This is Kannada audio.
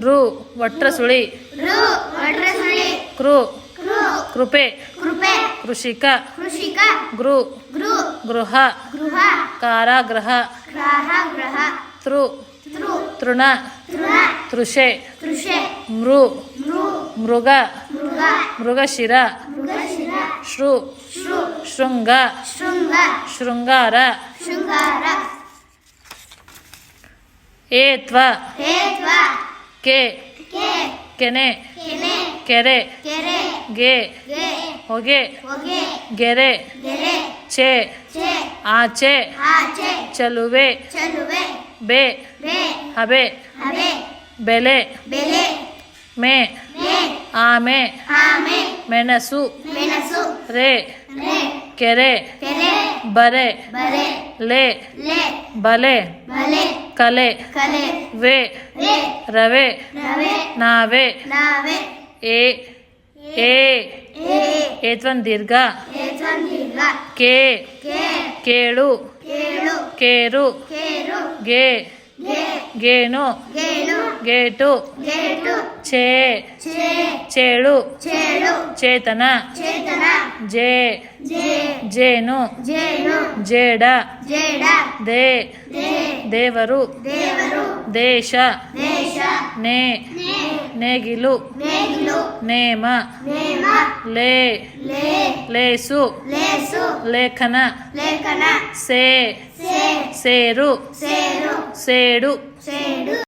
ರು ವಟ್ರಸುಳಿ ಕೃ ಕೃಪೆ ಕೃಷಿಕ ಗೃ ಗೃಹ ಕಾರಾಗೃಹ ತೃ ತೃಣ ತೃಷೆ ಮೃ ಮೃಗ ಮೃಗಶಿರ ಶೃ ಶೃಂಗ ಶೃಂಗಾರ ಏತ್ವ ಕೆ ಕೆನೆ ಕೆರೆ ಗೆ ಹೊಗೆ ಗೆರೆ ಚೆ ಆಚೆ ಚಲುವೆ ಬೆ ಹಬೆ ಬೆಲೆ ಮೇ ಆಮೆ ಮೆಣಸು ರೇ ಕೆರೆ ಬರೆ ಲೆ ಬಲೆ ಕಲೆ ವೆ ರವೆ ನಾವೆ ಏತ್ವನ್ ದೀರ್ಘ ಕೆ ಕೇಳು ಕೇರು ಗೆ ಗೇಣು ಗೇಟು ಛೇ ಚೇಳು ಚೇತನ ಜೇ ಜೇನು ಜೇಡ ದೇ ದೇವರು ದೇಶ ನೇ ನೇಗಿಲು ನೇಮ ಲೇ ಲೇಸು ಲೇಖನ ಸೇ ಸೇರು ಸೇಡು